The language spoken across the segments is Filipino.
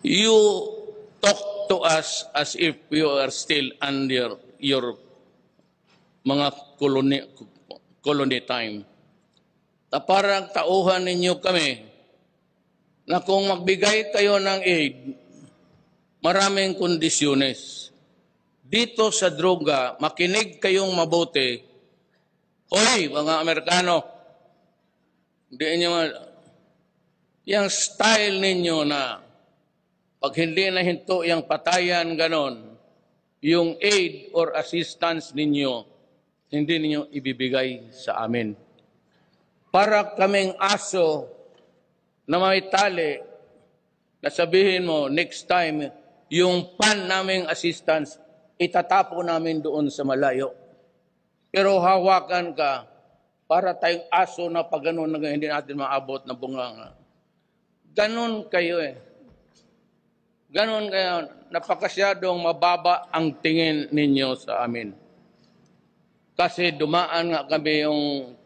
You talk to us as if we are still under your mga colony time. Parang tauhan ninyo kami na kung magbigay kayo ng aid, maraming kondisyones. Dito sa droga, makinig kayong mabuti. Hoy, mga Amerikano, hindi nyo yung style ninyo na pag hindi na hinto yung patayan ganon, yung aid or assistance ninyo, hindi ninyo ibibigay sa amin. Para kaming aso na may tali, na sabihin mo, next time, yung pan naming assistance, itatapo namin doon sa malayo. Pero hawakan ka, para tayong aso na pag ganun na hindi natin maabot na bunganga. Ganon kayo eh. Ganon kayo. Napakasyadong mababa ang tingin ninyo sa amin. Kasi dumaan nga kami yung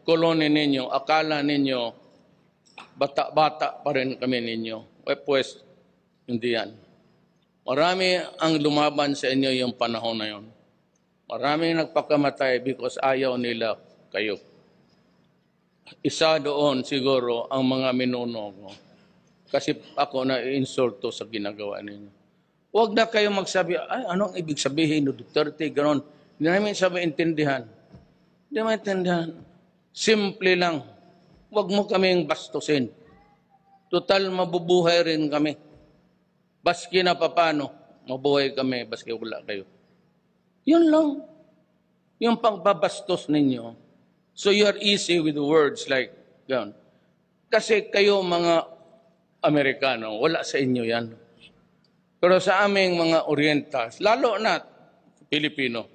kolony ninyo, akala ninyo, bata-bata pa rin kami ninyo. Pues, hindi yan. Marami ang lumaban sa inyo yung panahon na yon. Marami nagpakamatay because ayaw nila kayo. Isa doon siguro ang mga minuno ko. Kasi ako na-insulto sa ginagawa ninyo. Huwag na kayo magsabi, ay, anong ibig sabihin, Duterte, gano'n. Hindi namin sabi intindihan. Hindi maintindihan. Simple lang. Huwag mo kaming bastusin. Total, mabubuhay rin kami. Baski na papano, mabuhay kami, baski wala kayo. Yun lang. Yung pagbabastos ninyo. So you are easy with words like, gano'n. Kasi kayo mga Amerikano, wala sa inyo yan. Pero sa aming mga Orientals, lalo na Pilipino,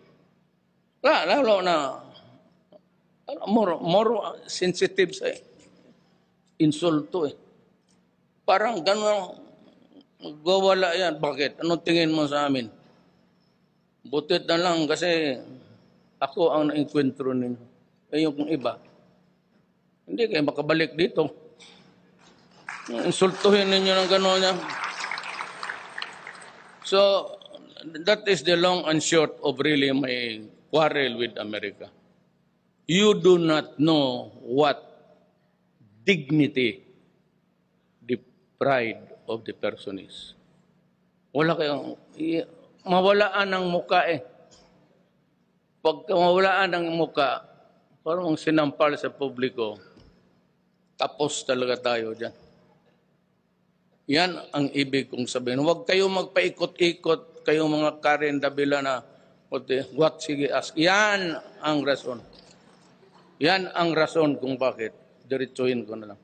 lalo na more sensitive sa insulto eh. Parang gano'n, magwawala yan. Bakit? Anong tingin mo sa amin? Butit na lang kasi ako ang nainkwentro ninyo. Eh yung iba, hindi kayo makabalik dito. Insultuhin ninyo ng gano'n yan. So, that is the long and short of really my quarrel with America. You do not know what dignity, the pride of the person is. Wala kayong, mawalaan ng muka eh. Pag mawalaan ng muka, parang sinampal sa publiko, tapos talaga tayo dyan. Yan ang ibig kong sabihin. Huwag kayong magpaikot-ikot, kayong mga Karen Davila na, what, sige, ask. Yan ang rason. Yan ang rason kung bakit. Diretsuhin ko na lang.